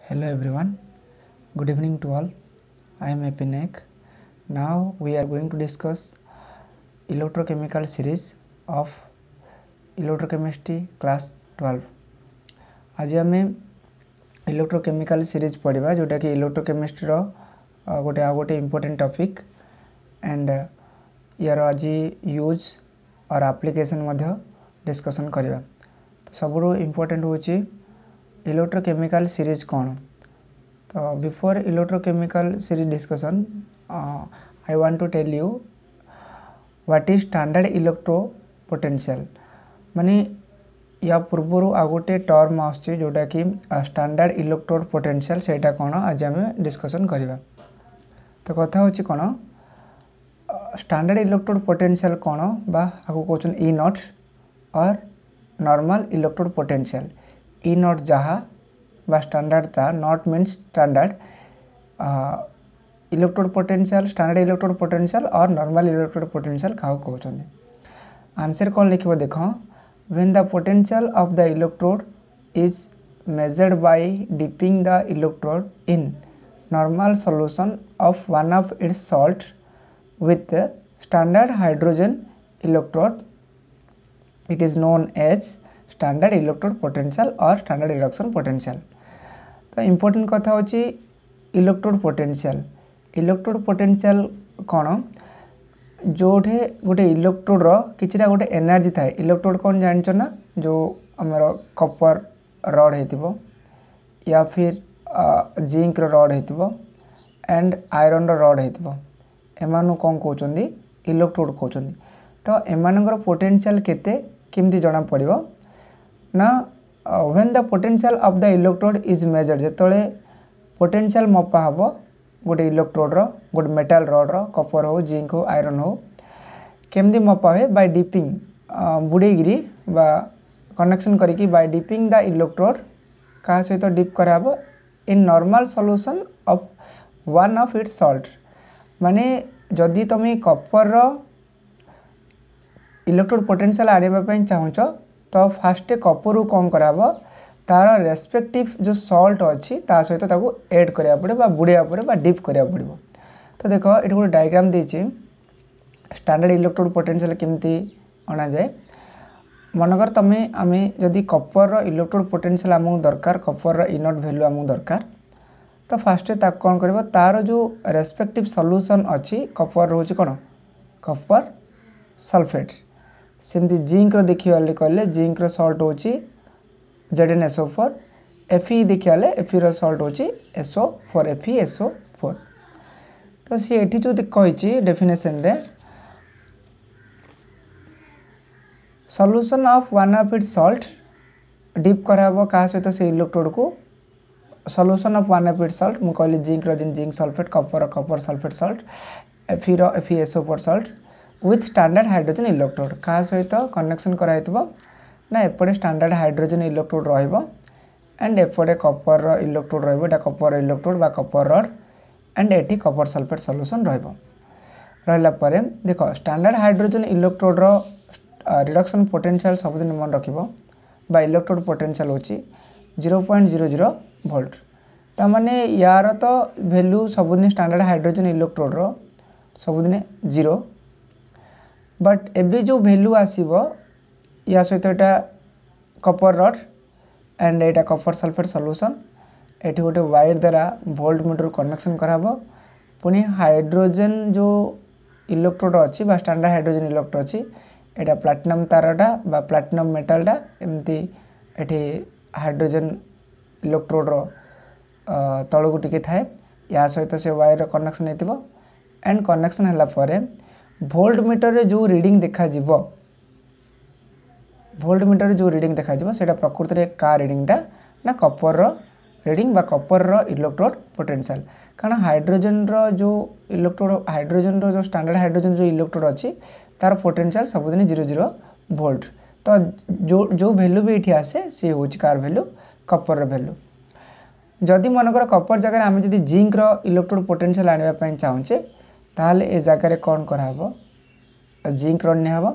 Hello everyone, good evening to all. I am Epinek. Now we are going to discuss electrochemical series of electrochemistry class 12. आज आम electrochemical series पढ़ा जोटा कि electrochemistry गोटे important topic and यार आज use और एप्लिकेशन डिस्कशन करवा। तो सबुठ इम्पोर्टेंट होची इलेक्ट्रोकेमिकल सीरीज कौन। तो before electrochemical series discussion I want to tell you what is standard electro potential. माने या पूर्वर आ गोटे टर्म आसुची जोटा कि स्टैंडर्ड इलेक्ट्रोड पोटेंशियल सेटा कौन आज आम डिस्कशन करवा। तो कथा होची कौन स्टैंडर्ड इलेक्ट्रोड पोटेंशियल कौन बा आको कहउछन ई नॉट और normal electrode potential. E not जहाँ बा स्टैंडर्ड था not means standard electrode potential standard electrode potential और नॉर्मल इलेक्ट्रोड पोटेंशियल क्या कहते आंसर कौन लिखो देख when the potential of the electrode is measured by dipping the electrode in normal solution of one of its salt with standard hydrogen electrode it is known as standard electrode potential or standard reduction potential। तो important कथा होची electrode potential कौन जोठे गोटे electrode किछिटा गोटे energy थाए। Electrode कौन जान ना जो आमर कपर रड हो या फिर जिंक रड हो एंड आयरन रड हो एमानु कौन कहते इलेक्ट्रोड कहते। तो एमानकर पोटेंशियल केते केमती जना पड़िबो ना when the potential of the electrode is measured जेतले पोटेंशियल मपा हबो गोटे इलेक्ट्रोड गोटे मेटाल रड कपर हो जिंक हो आयरन हो केमती मपा हुए बाय डिपिंग बुड़ेगिरी बा कनेक्शन करिकी बाय डिपिंग द इलेक्ट्रोड का सहित डिप कराबो in normal solution of one of its salt. माने जदि तुम कपर इलेक्ट्रोड पोटेंशियल आने चाहूच तो फास्ट कपर कौन कराबो तार रेस्पेक्टिव जो सॉल्ट अच्छी ता सहित ताको ऐड करिया पड़े बा बुड़िया पड़े बा डिप करिया पड़िबो। तो देखो ये गोटे डायग्राम देछि स्टैंडर्ड इलेक्ट्रोड पोटेंशियल केमती अना जाए। मनकर तमे आमे जदि कपर इलेक्ट्रोड पोटेंशियल आमको दरकार कपर इनट वैल्यू आमको दरकार तो फास्ट ताको कौन करबो तार जो रेस्पेक्टिव सॉल्यूशन अच्छी कपर रोच कौन कपर सल्फेट। सेमती जिंक रो देखिए कहले जिंक रो सॉल्ट होची ZnSO4 Fe देखिए Fe रो सॉल्ट होची SO4 FeSO4। तो सी एठी जो कही डेफिनेशन रे solution of one of its salt dip कराबो का सहित से इलेक्ट्रोड को solution of one of its salt मु कहली जिंक रो zinc sulphate copper sulphate salt Fe रो FeSO4 salt with standard hydrogen electrode का सहित कनेक्शन कराइतबो ना एपटे स्टैंडर्ड हाइड्रोजन इलेक्ट्रोड रहिबो एंड एपटे कपर इलेक्ट्रोड रहिबो एटा कपर इलेक्ट्रोड बा कपर रड एंड एटी कपर सल्फेट सॉल्यूशन रहिबो। रहला परे देखो स्टैंडर्ड हाइड्रोजन इलेक्ट्रोड रो रिडक्शन पोटेंशियल सबदिन मन रखिबो बा इलेक्ट्रोड पोटेंशियल होची 0.00 वोल्ट। ता माने यार तो वैल्यू सबदिन स्टैंडर्ड हाइड्रोजन इलेक्ट्रोड रो सबदिन 0 बट एबे जो वैल्यू आसीबो या सहित एटा Kapoor rod and Etah Kapoor sulphate solution eighty गोटे वायर द्वारा वोल्ट मीटर कनेक्शन कराबो पुनी हाइड्रोजन जो इलेक्ट्रोड अच्छी बा स्टैंडर्ड हाइड्रोजन इलेक्ट्रोड अच्छी एटा प्लैटिनम तारटा बा प्लैटिनम मेटालटा एमती एटी हाइड्रोजन इलेक्ट्रोड रो तळकु टिके थाए या सहित से वायर कनेक्शन हेतिबो एंड कनेक्शन हला परे वोल्ट मीटर रे जो रीडिंग देखा जिवो वोल्ट मीटर जो रीडिंग देखा जिवो सेटा प्रकृति रे का रीडिंगटा ना कपर रो रीडिंग बा कपर रो इलेक्ट्रोड पोटेंशियल। कारण हाइड्रोजन रो जो इलेक्ट्रोड हाइड्रोजन रो जो स्टैंडर्ड हाइड्रोजन जो इलेक्ट्रोड अच्छी तार पोटेंशियल सबदिन 00 वोल्ट। तो जो वैल्यू भी ये आसे सी हूँ कार वैल्यू कपर वैल्यू। जदि मनकर कपर जगह आम जदि जिंक रो इलेक्ट्रोड पोटेंशियल आने चाहूचे ताहले ए जगह कौन कराबो जिंक रड निहब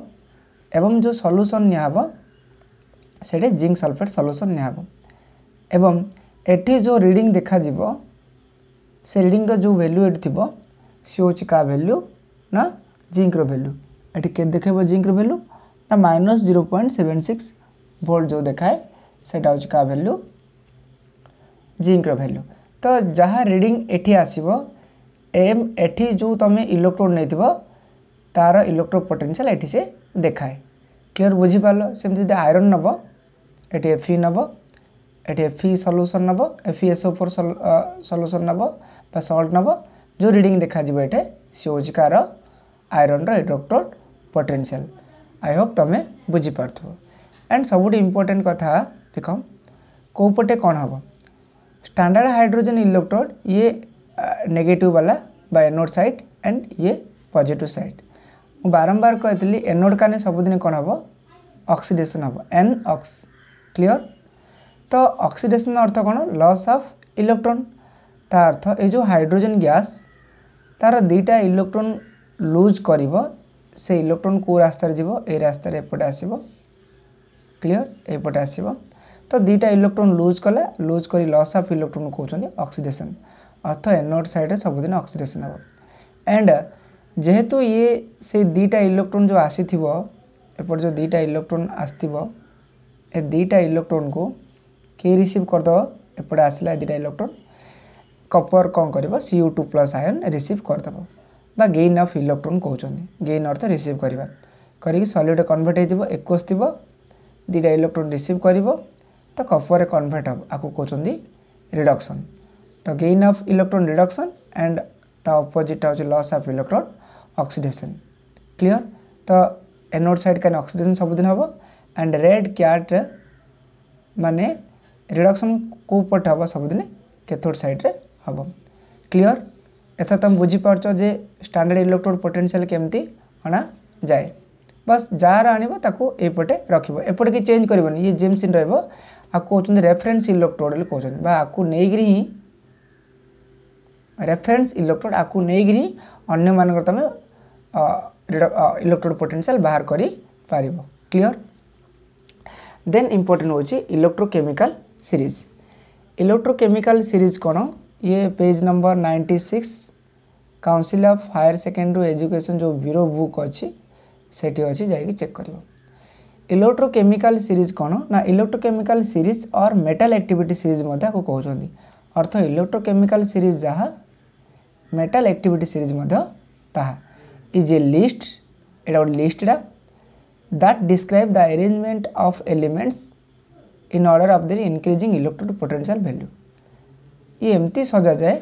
एवं जो सॉल्यूशन निहब से जिंक सल्फेट सॉल्यूशन निहब एवं एठी जो रीडिंग देखा जीवो से रीडिंग रो जो वैल्यू एठी थिबो से होची का वैल्यू ना जिंक रो वैल्यू एठी के देखेबो जिंक रो वैल्यू ना -0.76 वोल्ट जो देखाए सेटा होची का वैल्यू जिंक रो वैल्यू। तो जहाँ रीडिंग एठी आसीबो एम एठी जो तमे इलेक्ट्रोड नैथिबो तार इलेक्ट्रो पोटेंशियल एठी से देखाए। क्लियर बुझी पालो सेमति दे आयरन नबो एठी Fe नबो एठी Fe सॉल्यूशन नबो FeSO4 सॉल्यूशन नबो बा सॉल्ट नबो जो रीडिंग देखा जिवो एठे से होची कार आयरन रो इलेक्ट्रोड पोटेंशियल। आई होप तमे बुझी पारथो। एंड सबुठी इंपोर्टेंट कथा देखो को पटे कोन हबो स्टैंडर्ड हाइड्रोजन इलेक्ट्रोड ये नेगेटिव वाला बा एनोड साइड एंड ये पॉजिटिव साइड। मु बारंबार कहतली एनोड काने सबुदिन कोन हबो ऑक्सीडेशन हबो एन ऑक्स। क्लियर। तो ऑक्सीडेशन अर्थ कौन लॉस ऑफ इलेक्ट्रॉन ता अर्थ ये जो हाइड्रोजन गैस तार दीटा इलेक्ट्रॉन लूज करिवो से इलेक्ट्रॉन को रास्ता रे जीवो ए रास्ता रे एपटे आसीबो। क्लियर एपटे आसीबो तो दीटा इलेक्ट्रॉन लूज कला लूज करी लॉस ऑफ इलेक्ट्रॉन कहउछन ऑक्सीडेशन अर्थ एनोड साइड रे सबुदिन ऑक्सीडेशन हबो। एंड जेहेतु ये से दीटा इलेक्ट्रॉन जो आसीथिबो एपटे जो दीटा इलेक्ट्रॉन आस्थिबो ए दीटा इलेक्ट्रॉन को के रिसीव कर दो एपटे आसला दीटा इलेक्ट्रॉन कॉपर कौन करिवो Cu2+ आयन रिसीव कर दबो बा गेन ऑफ इलेक्ट्रॉन कहउछन। गेन अर्थ रिसीव करबा करिक सॉलिड कन्वर्ट हेतिबो एक्वस थिबो दीटा इलेक्ट्रॉन रिसीव करिवो तो कॉपर रे कन्वर्ट हबो आकु कहउछन रिडक्शन। तो gain of electron reduction and ता ऑपोजिट होची loss of electron oxidation. Clear. तो एनोड साइड का ऑक्सीडेशन सबुदिन हबो एंड रेड कैट माने रिडक्शन को पट हबो सबुदिन कैथोड साइड रे हबो। क्लियर। एथा तुम बुझी पारछो जे स्टैंडर्ड इलेक्ट्रोड पोटेंशियल केमती अना जाए। बस जार आनिबो ताको एपटे रखिबो एपटे कि चेंज करबोनी ये जेम्स इन रहबो आको कहउछन रेफरेंस इलेक्ट्रोड ले कहउछन बा आको नेगिरी ही रेफरेंस इलेक्ट्रोड आको नेगिरी अन्य मानकर तमे इलेक्ट्रोड पोटेंशियल बाहर करी पारिबो। क्लियर। देन इंपोर्टेंट होची इलेक्ट्रोकेमिकल सीरीज। इलेक्ट्रोकेमिकल सीरीज कौन ये page number 96 council of higher secondary education जो ब्यूरो बुक अच्छी सेठी अच्छी जाइए चेक करिवो। इलेक्ट्रोकेमिकल सीरीज कौन ना इलेक्ट्रोकेमिकल सीरीज और मेटल एक्टिविटी सीरीज मध्य को कहउछंदी अर्थ इलेक्ट्रोकेमिकल सीरीज जहाँ मेटल एक्टिविटी सीरीज मध्य ताहा इज ए लिस्ट एटा गोटे लिस्टा that describe the arrangement of elements in order of their increasing electrode potential value। ये एमती सजा जाए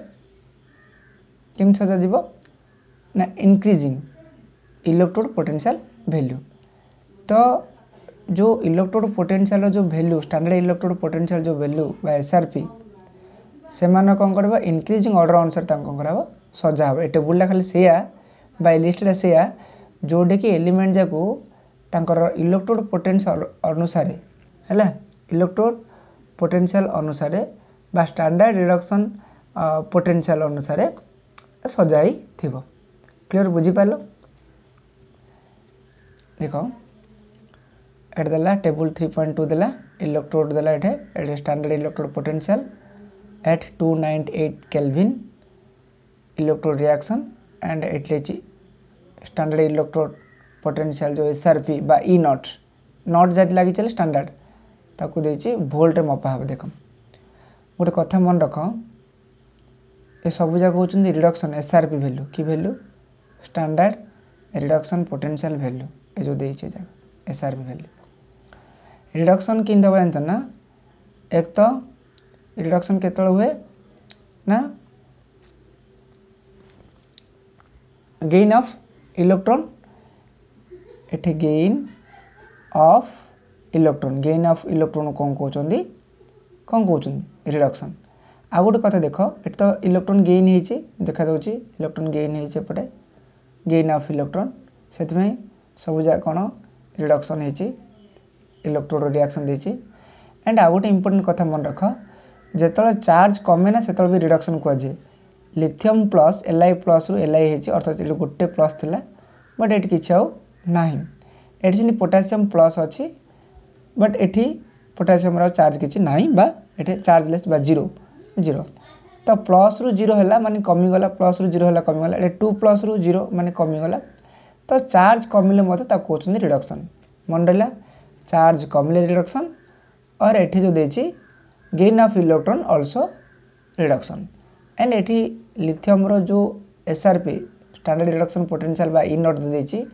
केम सजा जीवो ना इंक्रीजिंग इलेक्ट्रोड पोटेंशियल वैल्यू। तो जो इलेक्ट्रोड पोटेंशियल जो वैल्यू स्टैंडर्ड इलेक्ट्रोड पोटेंशियल जो वैल्यू बा SRP से माने कोन करबा इंक्रीजिंग ऑर्डर अनुसार तांको कोन करबा सजा हो। ए टेबुलला खाली सेया बा लिस्टला सेया जोडे कि एलिमेंट जाको तांकर इलेक्ट्रोड पोटेंशियल अनुसार है इलेक्ट्रोड पोटेंशियल अनुसार बा स्टैंडर्ड रिडक्शन पोटेंशियल अनुसार सजाई थिबो। क्लियर बुझी पालो। देखो एट देला टेबल 3.2 देला इलेक्ट्रोड देला एटे standard electrode potential at 298 kelvin electrode reaction and at लेची स्टैंडर्ड इलेक्ट्रोड पोटेंशियल जो SRP बा ई नॉट जाट लगी चले स्टैंडर्ड ताकू देछि वोल्ट रे मपा हम। देखो गोटे कथा मन रख ये सब जगह कहउछन रिडक्शन SRP वैल्यू की value standard reduction potential value ए जो देछि जगह SRP वैल्यू रिडक्शन किन दबा जानछ ना एक तो रिडक्शन केतळ हुए ना गेन ऑफ इलेक्ट्रॉन एठे गेन ऑफ इलेक्ट्रॉन कौन कहउछन रिडक्शन। आ गोटे कथा देख ये तो इलेक्ट्रॉन गेन होइछि देखा जाउछि इलेक्ट्रॉन गेन होइछि एपटे गेन ऑफ इलेक्ट्रॉन से सब जगह कौन रिडक्शन होइछि इलेक्ट्रोड रिएक्शन देछि। एंड आ गोटे इंपोर्टेंट कथा मन रख जेतले चार्ज कमे ना सेतले भी रिडक्शन को जे लिथियम प्लस Li प्लस रु Li होइछि अर्थात ये गोटे प्लस थिला बट एट किछ आउ नाही एठी पोटेशियम प्लस अच्छी बट एठी पोटासियम चार्ज किसी ना बा ये चार्जलेस बा जीरो जीरो तो प्लस रु जीरो है माने कमीगला प्लस रु जीरो है कमीगला ये 2 प्लस रु जीरो माने कमीगला तो चार्ज कमिले कहते रिडक्शन मन रहा चार्ज कमिले रिडक्शन और ये जो देती gain of electron also reduction and ये लिथियम रो जो एसआरपी स्टैंडर्ड रिडक्शन पोटेंशियल बा ई नॉट देती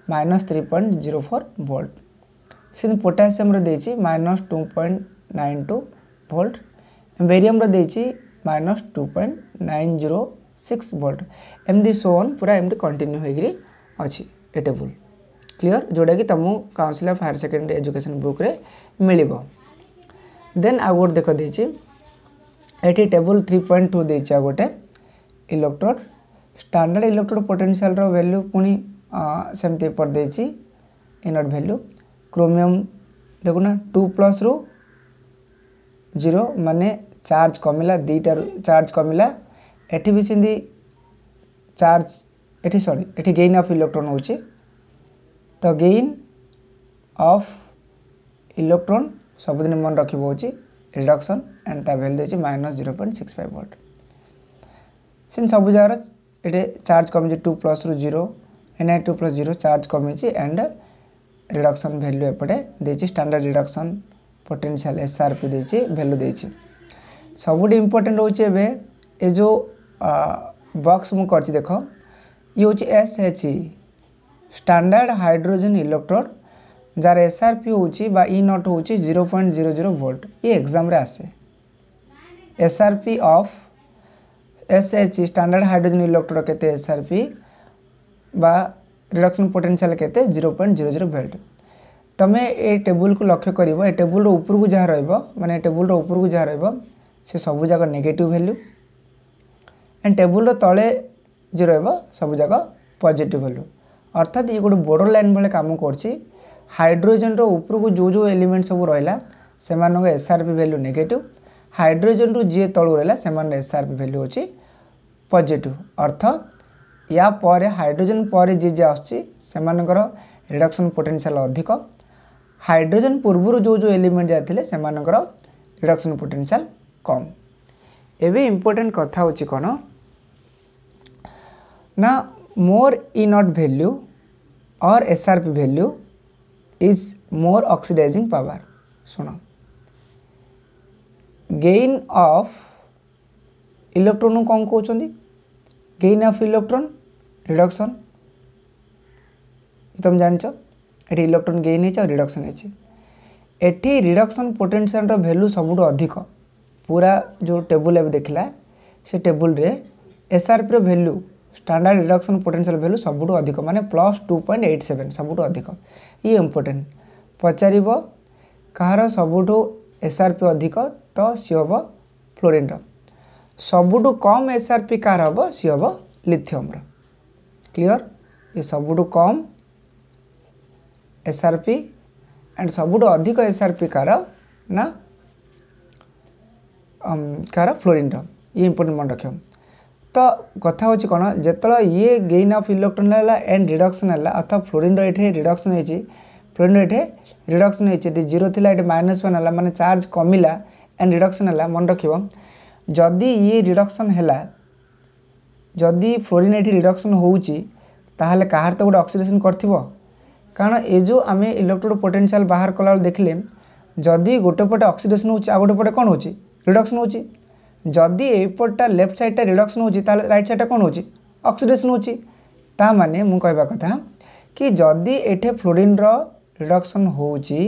-3.04 वोल्ट सिंध पोटासियम रो देती -2.92 वोल्ट बेरियम रो देती -2.906 वोल्ट एमती सोन पूरा एमती कंटिन्यू होगी अच्छी ए टेबुल क्लियर जोटा कि तुमको council of higher secondary education book रे मिल देन आ गोटे देख देती ये टेबुल 3.2 देती गोटे इलेक्ट्रोड स्टैंडर्ड इलेक्ट्रोड पोटेंशियल रो वैल्यू पुणी सेमती पर देती इनट वैल्यू क्रोमियम देखुना 2 प्लस रु जीरो माने चार्ज कमिला दीटा चार्ज कमिला एठी भी सिंधी चार्ज एठी सॉरी एठी गेन ऑफ इलेक्ट्रॉन होची तो गेन ऑफ इलेक्ट्रॉन सबुदिन मन रखिबो होची रिडक्शन एंड ता वैल्यू देची -0.65 वोल्ट सिन सब जार एटे चार्ज कमी 2 प्लस रु 0 Na2 प्लस 0 चार्ज कमी एंड रिडक्शन वैल्यू एपटे देची स्टैंडर्ड रिडक्शन पोटेंशियल एसआरपी देची वैल्यू देची सबुठ इम्पोर्टेंट होचे बे ए जो बॉक्स मु करछि देखो ये होची एसएचई स्टैंडर्ड हाइड्रोजन इलेक्ट्रोड जार एसआरपी होची बा ई नॉट होची 0.00 वोल्ट ये एग्जाम रे आसे SRP of SHE standard hydrogen electrode केते एसआरपी बा रिडक्शन पोटेंशियल केते 0.00 वोल्ट तमे ए टेबुल को लक्ष्य करिवो ए टेबुल रो ऊपर को जहा रहइबो माने टेबुल रो ऊपर को जहा रहइबो से सब जगह नेगेटिव वैल्यू एंड टेबुल रो तले जे रहइबो सब जगह पॉजिटिव वैल्यू अर्थात ये गोटे बॉर्डर लाइन भले काम करछि हाइड्रोजन रो ऊपर को जो जो एलिमेंट सब रहला से मानको एसआरपी वैल्यू नेगेटिव हाइड्रोजन रो जे तळु रहला से मान एसआरपी वैल्यू होछि पॉजिटिव अर्थ या पर हाइड्रोजन पर जे जे आछि से मानकर रिडक्शन पोटेंशियल अधिक हाइड्रोजन पूर्व जो जो एलिमेंट जाते से मानकर रिडक्शन पोटेंशियल कम एवं इम्पोर्टेंट कथा होची कौन ना मोर ई नॉट वैल्यू और SRP value is more oxidising power सुनो गेन ऑफ इलेक्ट्रॉन कौन कहते गेन ऑफ इलेक्ट्रॉन रिडक्शन तुम जानच ये इलेक्ट्रॉन गेन है रिडक्शन है रिडक्शन पोटेंशियल वैल्यू सबुठ अधिक पूरा जो टेबुल अब देखला से टेबुल रे SRP value standard reduction potential value सबुठ अधिक माने +2.87 सबुठ अधिक ये इम्पोर्टेंट पचार कहार सबुठ एसआरपी अधिक तो सी हम फ्लोरीन सबुठ कम एसआरपी कार हम सी हम लिथियम क्लियर ये सबुठ कम एसआरपी एंड सबुठ अधिक एसआरपी कार ना कार फ्लोरीन ये इंपोर्टेंट मन रख तो कथा होची कौन जिते ये गेन ऑफ इलेक्ट्रॉन है एंड रिडक्शन है अर्थात फ्लोरीन ये रिडक्शन होती फ्लोरीन ये रिडक्शन होती जीरो थी ये -1 है माने चार्ज कमिला एंड रिडक्शन है मन रख जदि ये रिडक्शन है जदि फ्लोरीन ये रिडक्शन होची ताहले कहार तो गोटे ऑक्सीडेशन करथिबो कारण ये जो आम इलेक्ट्रोड पोटेंशियल बाहर कला देखले जदि गोटे पटे ऑक्सीडेशन होची आ गोटे पटे कौन होची रिडक्शन होची जदि एपटा लेफ्ट साइडटा रिडक्शन होची ताले राइट साइडटा कौन होची ऑक्सीडेशन होची ता माने मु कहबा कथा कि जदि एठे फ्लोरीन रो रिडक्शन होची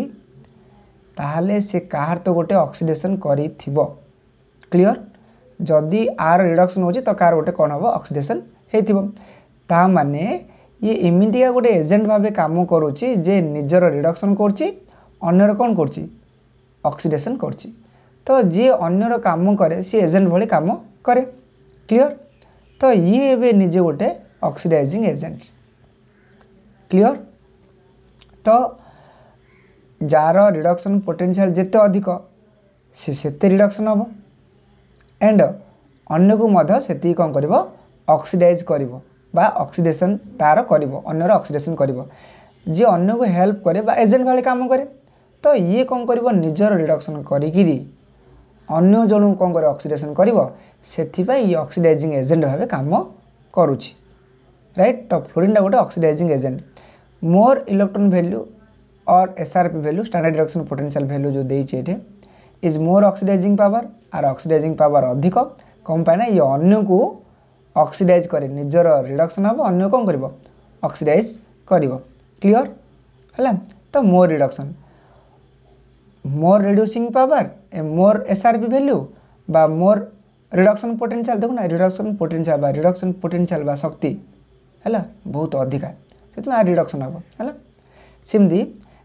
ताहले से कहार तो गोटे ऑक्सीडेशन करिथिबो क्लियर जदि आर रिडक्शन होची तो कार गोटे कौन हबो ऑक्सीडेशन हेथिबो ता माने ये एमितिका गोटे एजेंट भाव काम करुच्ची जे निजर रिडक्शन करची अन्यर कौन करची ऑक्सीडेशन करची तो जी अन्यर काम करे सी एजेंट भली काम करे क्लियर तो ये एबे निजे गोटे ऑक्सीडाइजिंग एजेंट क्लियर तो जार रिडक्शन पोटेंशियल जिते अधिक सी सेते रिडक्शन हम एंड अन्य को मध्य सेती कौन करिवो ऑक्सीडाइज करिवो बा ऑक्सीडेशन तार करिवो अन्यर ऑक्सीडेशन करिवो जे अन्य को हेल्प करे बा एजेंट भाले काम करे तो ये कौन कर निजर रिडक्शन करी अन्य जन कौन कर ऑक्सीडेशन कर ये ऑक्सीडाइजिंग एजेंट भाव काम करुच्ची राइट। तो फ्लोरीन गोटे oxidising agent more electron value और SRP value standard reduction potential value जो देते इज मोर ऑक्सीडाइजिंग पावर आर ऑक्सीडाइजिंग पावर अधिक कौन पाए ना ये अन्य को ऑक्सीडाइज करे निजर रिडक्शन हम अन्य कौन कर ऑक्सीडाइज कर क्लियर है। तो more reduction more reducing power more SRP value बा मोर रिडक्शन पोटेंशियल देखो ना रिडक्शन पोटेंशियल बा शक्ति है बहुत अधिका से रिडक्शन हम है सेमती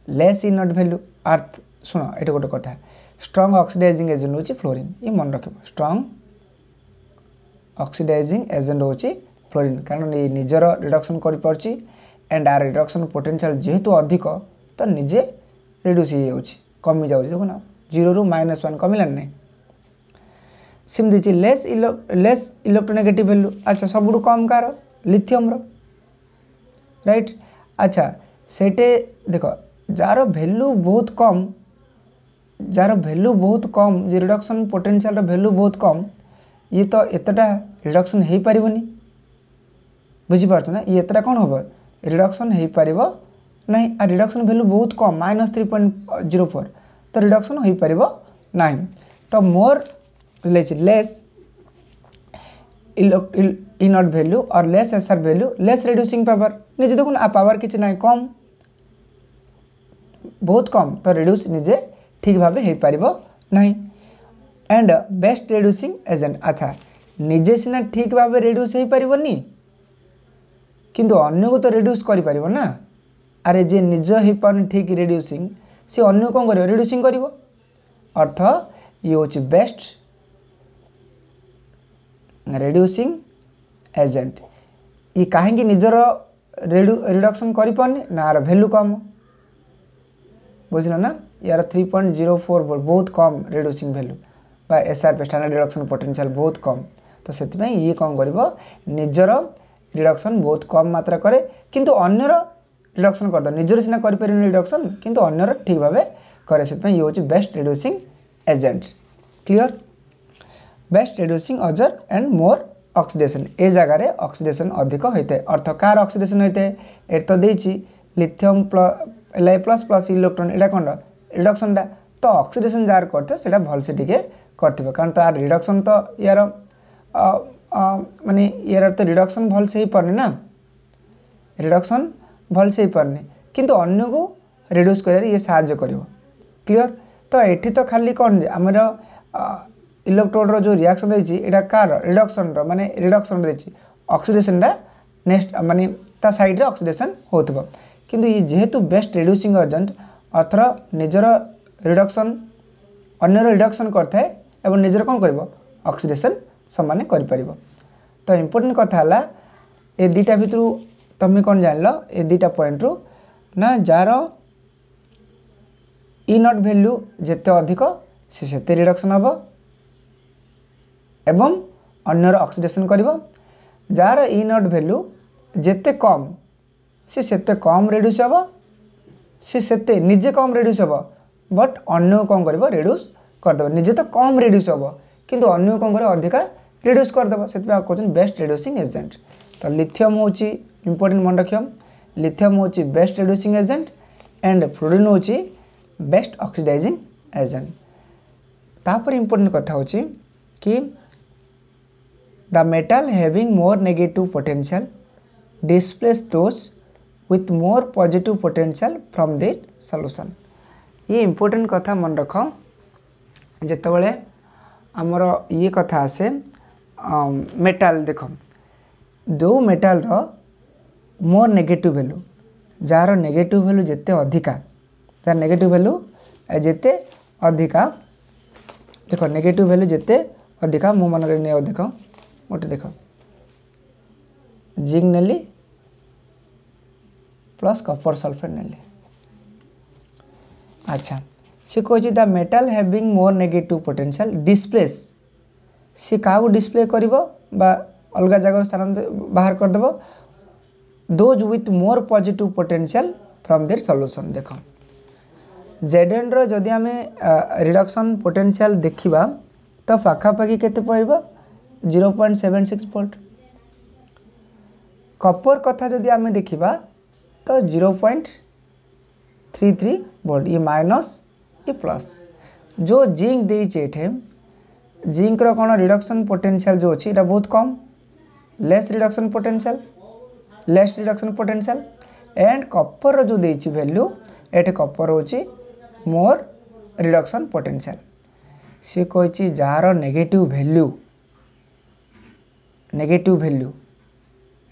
लेस इन नट वैल्यू अर्थ शुण ये गोटे कथा स्ट्रॉन्ग ऑक्सीडाइजिंग एजेंट होची फ्लोरीन ये मन रख स्ट्रॉन्ग ऑक्सीडाइजिंग एजेंट होची फ्लोरीन कारण ये निजर रिडक्शन कर पार्ची एंड आर रिडक्शन पोटेंशियल जेहेतु अधिक तो निजे रिड्यूस हो कमी जाऊँ देखो ना 0 ରୁ -1 कमिलान नहीं सेमती लेस इलेक्ट्रोनेगेटिव वैल्यू अच्छा सब कम कार लिथियम राइट। अच्छा सेटे देख जार वैल्यू बहुत कम जो रिडक्शन पोटेंशियल वैल्यू बहुत कम ये तो एतटा रिडक्शन हो पारनी बुझीपार ना ये एतटा कौन हम रिडक्शन हो पार नहीं आ रिडक्शन वैल्यू बहुत कम -3.04 तो रिडक्शन हो पार ना। तो मोर लेस इनट वैल्यू और less SR value less reducing power निजे देखो आ पावर किसी ना कम बहुत कम तो रिड्यूस निजे ठीक भाव हो पार ना एंड बेस्ट रिड्यूसिंग एजेंट अच्छा निजे सीना ठीक भाव रिड्यूस हो पारनी किंतु अन्य को तो रिड्यूस कर पार ना अरे जे निज हो पार ठीक रिड्यूसिंग सी अन्य कौन कर रिड्यूसिंग कर अर्थ ये हूँ बेस्ट रिड्यूसिंग एजेंट ये कहीं निजर रिडक्शन कर पारनी ना यार वैल्यू कम बुझल ना यार 3.04 बहुत कम रिड्यूसिंग वैल्यू बा एसआरपी स्टैंडर्ड रिडक्शन पोटेंशियल बहुत कम तो से ये कौन कर निजर रिडक्शन बहुत कम मात्रा करे किंतु अन्यर रिडक्शन कर निजर सीना कर रिडक्शन किंतु अन्यर ठीक भाव करे से ये हूँ best reducing agent clear. Best reducing agent and more oxidation ए जगार ऑक्सीडेशन अधिक होता है अर्थ कार ऑक्सीडेशन होता है ये तो देती लिथियम Li+ प्लस इलेक्ट्रॉन यहाँ कौन रिडक्शन टा तो ऑक्सीडेशन जार करते भल से टिके कर कारण तार रिडक्शन तो यार माने यार तो रिडक्शन भल से ही पारनी ना रिडक्शन भल से ही पारनी किंतु अन्य को रिड्यूस कर ये साहाय्य कर क्लियर। तो ये तो खाली कौन आमर इलेक्ट्रोड जो रिएक्शन देती यहाँ कार रिडक्शन माने रिडक्शन देती ऑक्सीडेशन टा नेक्स्ट माने ता साइड रे ऑक्सीडेशन होतबो किंतु ये जेहेतु बेस्ट रिड्यूसिंग एजेंट अर्थर निजर रिडक्शन अन्यर रिडक्शन करता है निजर कौन कर ऑक्सीडेशन सामान्य कर। तो इम्पोर्टेंट कथा है ये दुटा भितर तुम्हें कौन जान लो ये दुटा पॉइंट रू ना जार इ नट वैल्यू जिते अधिक से रिडक्शन हम एवं अन्यर ऑक्सीडेशन कर जार इ नट वैल्यू जिते कम से कम रिड्यूस हम से निजे कम रिड्यूस हम बट अन्य कौन कर रिड्यूस करदे निजे तो कम रिड्यूस हम किंतु अन्य कौन कर अधिका रिड्यूस करदे से कहते बेस्ट रिड्यूसिंग एजेंट। तो लिथियम हूँ इंपोर्टेंट मन रखियो लिथियम हूँ best reducing agent and fluorine हूँ बेस्ट ऑक्सीडाइजिंग एजेंट। तापर इंपोर्टेंट कथा हूँ कि the metal having more negative potential displace those with more positive potential from the solution. ये इंपोर्टेंट कथा मन रख जितेबाला आमर ये कथा आसे मेटाल देख जो metal more negative value jar negative value जिते अधिका जार नेगेटिव वैल्यू जिते अधिका देख नेगेटिव वैल्यू जिते अधिका मो मन नहीं देख गोटे देख जिंक नेली प्लस कॉपर सल्फेट नेली अच्छा सी कह the metal having more negative potential displace सी क्या डिस्प्ले कर अलग जगह स्थान बाहर करदेव those with more positive potential from their solution. देख जेडेन रो जदि आम रिडक्शन पोटेंशियल देखा तो पाखापाखि केते पड़ो 0.76 वोल्ट। कपर कथा जदि आम देखा तो 0.33 वोल्ट, ये माइनस ये प्लस। जो जिंक देइछे जिंक रो कौन रिडक्शन पोटेंशियल जो अच्छी बहुत कम, less reduction potential and Kapoor रो जो देइछी वैल्यू एटे कपर होची मोर रिडक्शन पोटेंशियल। सी कही जार नेगेटिव वैल्यू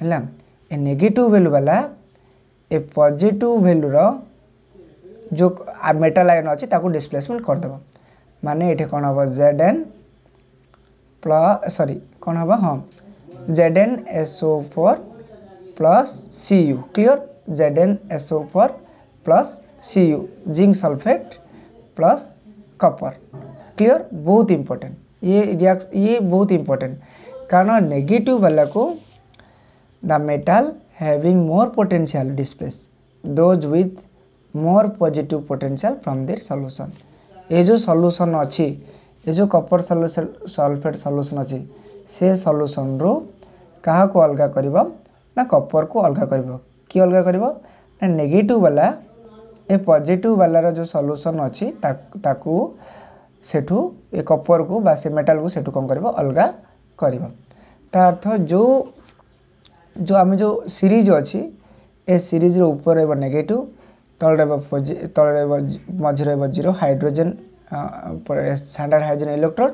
है ए नेगेटिव वैल्यू वाला ए पॉजिटिव वैल्यू रो जो मेटल आयन अच्छी ताको डिस्प्लेसमेंट करदेव। माने ये कौन हम Zn प्लस सॉरी कौन हम हाँ ZnSO4 plus Cu। Clear, ZnSO4 plus Cu zinc sulphate plus copper. Clear, बहुत इंपॉर्टेंट ये बहुत इंपॉर्टेंट कारण नेगेटिव वाला को the metal having more potential displace those with more positive potential from their solution. ये जो सॉल्यूशन अच्छी ये जो कपर सल्फेट सॉल्यूशन अच्छी से सॉल्यूशन रो कहा को अलग करिवो ना कपर को अलग करिवो कि अलग करिवो ना नेगेटिव वाला ए पॉजिटिव वाला रो जो सॉल्यूशन अच्छी ताकू सेठू ए कपर को बा से मेटल को सेठू कौन करिवो अलग करिवो। ता अर्थ जो जो आम जो सीरीज अच्छी ए सीरीज रो ऊपर रहबो नेगेटिव, तल मझे रहा 0 hydrogen standard hydrogen electrode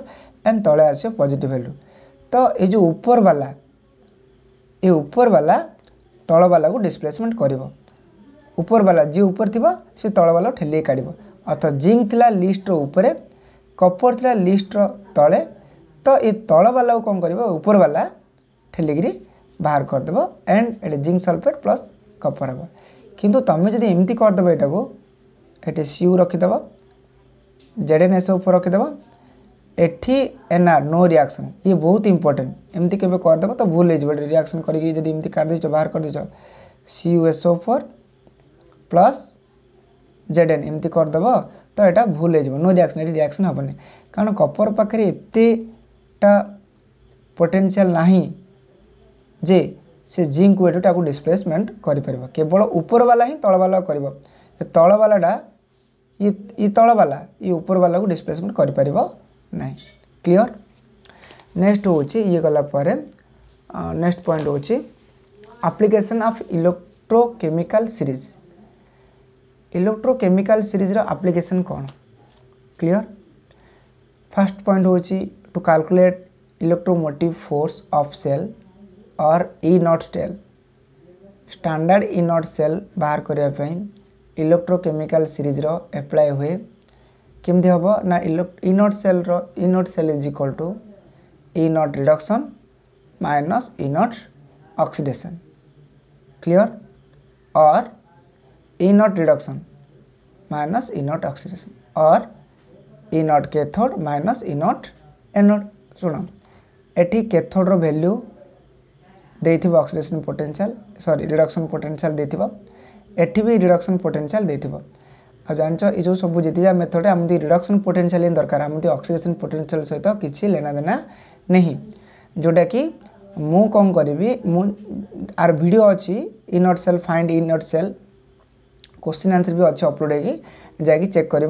and तले आस पॉजिटिव वैल्यू। तो ये जो ऊपर वाला तल वाला को डिस्प्लेसमेंट करिवो। ऊपर वाला जी ऊपर थी से तल वाला ठेली काढ़। अर्थ जिंक थिला लिस्ट रो ऊपर, कपर थिला लिस्ट रो तले, तो ये तल वाला को कौन कर ऊपर वाला ठेलिकी बाहर करदेव एंड ये जिंक सल्फेट प्लस कपर हम। किंतु तुम जब एमती करदेव यहाँ को ये Cu रखीदेव ZnSO4 रखीदेव एठी NR नो रिएक्शन, ये बहुत इंपोर्टेंट। एमती केवे करदेव तो भूल हो रिएक्शन करके जब एमती काट दे बाहर कर दे CuSO4 प्लस Zn एमती करदेव तो यहाँ भूल हो नो रिएक्शन, ये रिएक्शन हेनी कारण कपर पाखे एतेटा पोटेंशियल नाही जे से जिंक वेट टाको डिस्प्लेसमेंट कर केवल ऊपर वाला ही तल वाला कर तल वालाटा ये तल वाला ये ऊपर वाला को डिस्प्लेसमेंट कर ना। क्लियर, नेक्स्ट हूँ ये गला नेक्स्ट पॉइंट हूँ application of electrochemical series. Electrochemical series रो एप्लिकेशन कौन? क्लियर, फर्स्ट पॉइंट हूँ to calculate electromotive force of cell और E not cell. Standard E not cell बाहर करने इलेक्ट्रोकेमिकल सीरीज रो एप्लाई हुए केमती हम ना E not cell is equal to E naught reduction minus E naught oxidation. Clear, और E naught reduction minus E naught oxidation और E naught cathode minus E naught anode. शुण एटी cathode रो value देथिबो oxidation potential sorry reduction potential देथिबो, एठी भी reduction potential देथिबो। आ जानच ए जो सब जेतिजा method Amdi reduction potential in दरकार, आमदी ऑक्सीडेशन पोटेंशियल सहित किछि लेना देना नहीं। जोटा कि मु कौन करी मु आर वीडियो अच्छी E not cell find E not cell question answer भी अच्छे अपलोड होगी जाकि चेक कर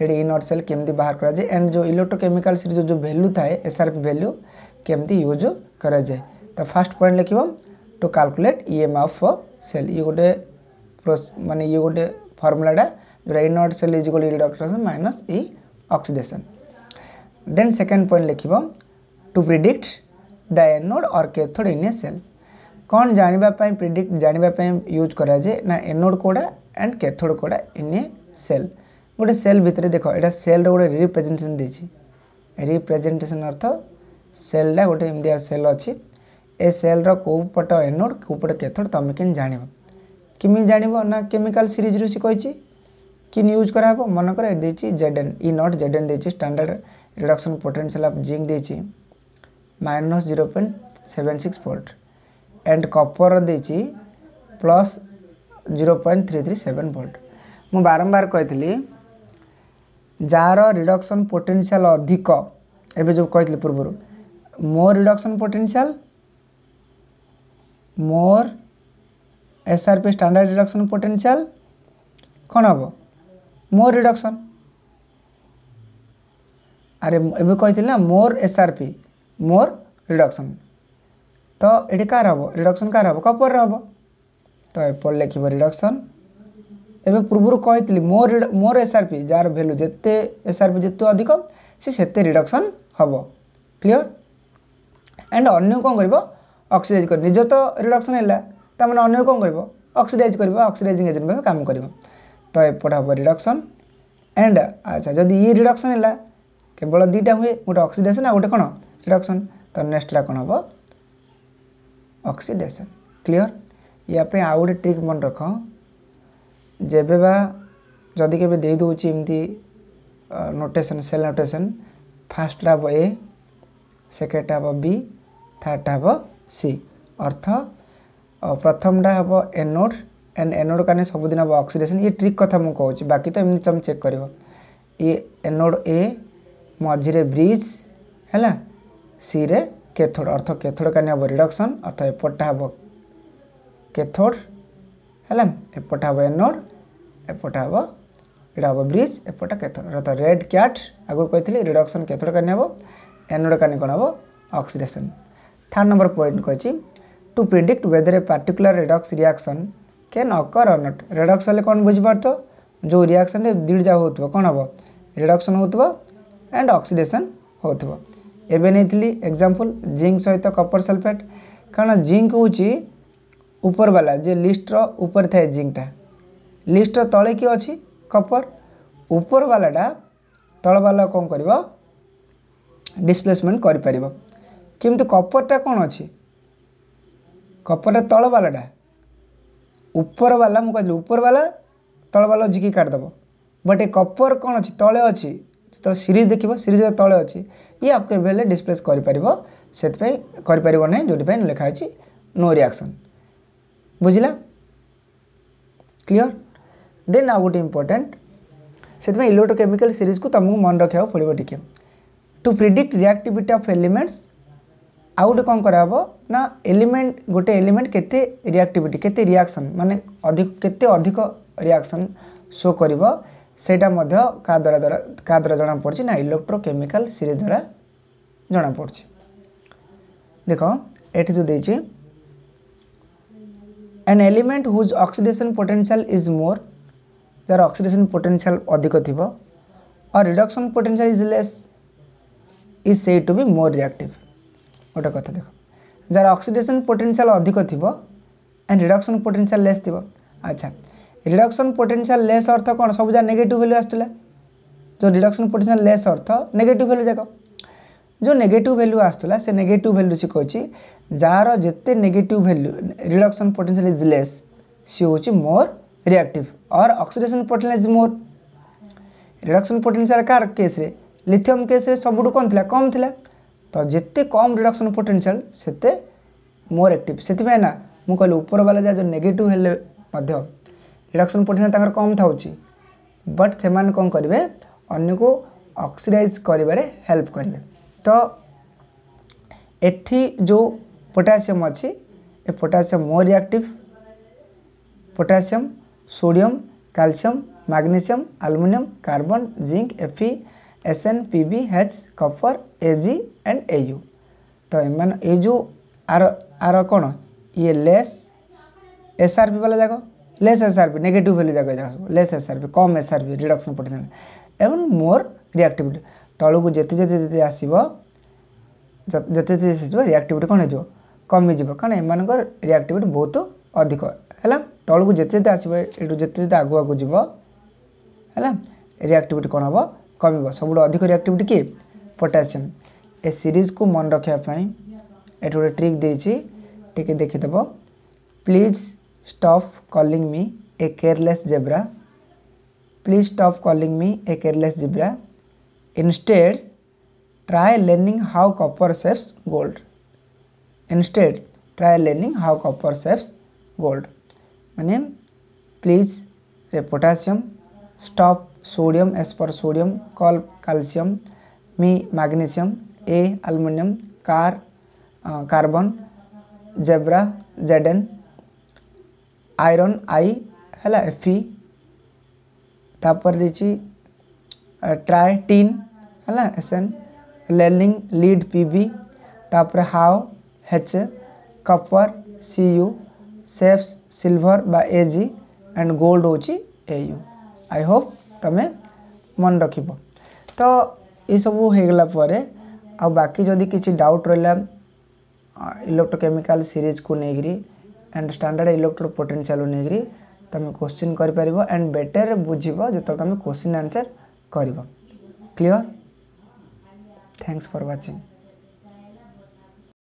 ई नॉट सेल केमती बाहर करा जाए एंड जो इलेक्ट्रोकेमिकल सीरीज जो वैल्यू थाए SRP वैल्यू केमती यूज करा जाए। तो फर्स्ट पॉइंट लिख टू कैलकुलेट EMF सेल, ये गोटे माने ये गोटे फॉर्मूलाटा जो E not cell is equal reduction minus E oxidation. Then second point लिख टू प्रिडिक्ट द एनोड और कैथोड इन ए सेल। कौन जानापी प्रिडिक्ट जानापी यूज करा जाए ना एनोड कोड़ा एंड कैथोड कोड़ा इन ए सेल। गोटे सेल भितर देख यहाँ सेल गोटे रिप्रेजेंटेशन देछि, रिप्रेजेंटेशन अर्थ सेलटा गोटे एमती सेल अच्छी ए सेल रो को पट एनोड को पट कैथोड तुम कि जान किमी जान ना केमिकल सीरीज रू सी कही किन यूज करा मनकर देछि Zn ई नॉट Zn देछि standard reduction potential of zinc देछि माइनस 0.76 वोल्ट एंड कपर देछि प्लस 0.337 वोल्ट। मु बारंबार कही जार रिडक्शन पोटेंशियल अधिक एबे जो कहते पूर्व मोर रिडक्शन पोटेंशियल मोर एसआरपी स्टैंडर्ड रिडक्शन पोटेंशियल कौन हम मोर रिडक्शन अरे एबे कहते ना मोर एसआरपी मोर रिडक्शन तो ये कार हम रिडक्शन कार हम कपर हम तो एपट लिख रिडक्शन एबे पूर्व कही मोर एसआरपी जार वैल्यू जिते एसआरपी जिते अधिक से रिडक्शन हम क्लियर एंड अन्य कौन कर ऑक्सीडाइज कर निज तो रिडक्शन है ताने अन्य कौन कर ऑक्सीडाइज कर ऑक्सीडाइजिंग एजेंट भाव काम कर तो एपट हम रिडक्शन एंड अच्छा जदि ये रिडक्शन है केवल दुईटा हुए गोटे ऑक्सीडेशन आ गोटे कौन रिडक्शन तो नेक्स्ट कौन हम ऑक्सीडेशन क्लियर या आउ गोटे ट्रिक मन रख जेबे बा जदि के दे दूची एमती नोटेशन सेल नोटेशन फास्ट हम ए सेकेंड हम बी थर्ड हम सी अर्थ प्रथमटा हम एनोड एंड एनोड का सबुदिन हम ऑक्सीडेशन ये ट्रिक कथा मुझे कहूँ बाकी तो एमती तुम चेक कर ये एनोड ए मझे ब्रिज है सी रे कैथोड अर्थ कैथोड का हम रिडक्शन अर्थ एपटा हम कैथोड है एपटा हम एनोड एपटा हम यहाँ हम ब्रिज एपटा कैथोड अर्थ रेड कैट आगु कही रिडक्शन कैथोड का हम एनोड का कौन हम ऑक्सीडेशन थर्ड नंबर पॉइंट कही to predict whether a particular redox reaction can occur or not Redux हेल्ले कौन बुझीपार जो रिएक्शन दुईटा हो कौन हम रिडक्शन हो एंड ऑक्सीडेशन होथबो एबे नहीं एग्जांपल जिंक सहित कपर सल्फेट कारण जिंक हूँ ऊपर वाला जे लिस्ट रो ऊपर थाए जिंकटा लिस्ट रो तले कि अच्छी कपर ऊपर वालाटा तल वाला कौन कर डिस्प्लेसमेंट कर पार किंतु कपरटा कौन अच्छी कपरटा तल वालाटा ऊपर वाला मुझे कहली ऊपर वाला तल वाला जिकी काटदेव बट ए कपर कौन अच्छी तले अच्छी तो सीरीज देखिए सीरीज तले अच्छी ये आपको एवं डिस्प्लेस कर जो लिखाई नो रिएक्शन बुझला क्लियर देन आउ गोटे इंपोर्टेंट से इलेक्ट्रोकेमिकल सीरीज को तुमको मन रखा पड़ो टी to predict reactivity of elements आउ गोटे कौन कराब ना एलिमेंट गोटे एलिमेंट केते रिएक्टिविटी केते रिएक्शन माने अधिक केते अधिक रिएक्शन शो करिवो सेटा मध्य का द्वारा जना पड़ी ना इलेक्ट्रोकेमिकल सीरीज द्वारा जना पड़ी देख ये जो देछि an element whose oxidation potential is more जार ऑक्सीडेशन पोटेंशियल अधिक थिबो और reduction potential is less is said to be more reactive गोटे कथा देख जार ऑक्सीडेशन पोटेंशियल अधिक थिबो एंड रिडक्शन पोटेंशियल लेस थिबो अच्छा रिडक्शन पोटेंशियल लेस अर्थ कौन सब जगह नेगेटिव वैल्यू आसला जो रिडक्शन पोटेंशियल लेस अर्थ नेगेटिव वैल्यू जाक जो नेगेटिव वैल्यू आसला से नेगेटिव वैल्यू से कहूँ जार जिते negative value reduction potential is less सी हूँ मोर रिएक्टिव और oxidation potential is more reduction potential कार केस रे लिथियम केस रे सबुठ कौन थी कम थी तो जिते कम रिडक्शन पोटेंशियल सेते मोर एक्टिव से ना मुझे कहली ऊपर वाला जो नेगेटिव हेल्ले रिडक्शन पोटेंशियल तक कम था बट से कौन करेंगे अन्य को ऑक्सीडाइज करें हेल्प करेंगे तो एठी जो पोटासियम अच्छी ए potassium more reactive potassium sodium calcium magnesium aluminium carbon zinc Fe Sn Pb H copper Ag and Au तो एमान ये जो आर कौन ये लेस SRP वाला जाक लेस SRP नेगेटिव वैल्यू जाक लेस SRP कम SRP रिडक्शन पोटेंशियल एवं मोर रिएक्टिविटी तलू को जिते जिते आसो जिते रिएक्टिविटी कौन हो कमिज कारण एम रिएक्टिविटी बहुत अधिक है तलू को जिते जिते आसो ये जिते जिते आगु आगु जीव है रिएक्टिविटी कौन हम कम सब अधिक रिएक्टिविटी किए पोटासियम ए सीरीज को मन रखापी ये गोटे ट्रिक देती देखीदेव please stop calling me a careless zebra please stop calling me a careless zebra instead try learning how copper shapes gold instead try learning how copper shapes gold माने please रे potassium stop sodium S for sodium, call calcium, me magnesium, a aluminium, carbon, zebra जेडन, iron I है Fe, तापर देछि try tin है SN, learning lead Pb, तापर how H, copper Cu, सेफ्स silver बा Ag एंड गोल्ड होची Au। आई होप तमे मन रखिबो। तो ये सब हो गला परे आ बाकी जदि किछि डाउट रहला इलेक्ट्रोकेमिकल सीरीज को Negri and standard electro potential Negri तमे क्वेश्चन कर परिबो एंड बेटर बुझिबो जत तमे क्वेश्चन आंसर करिबो। क्लियर? Thanks for watching.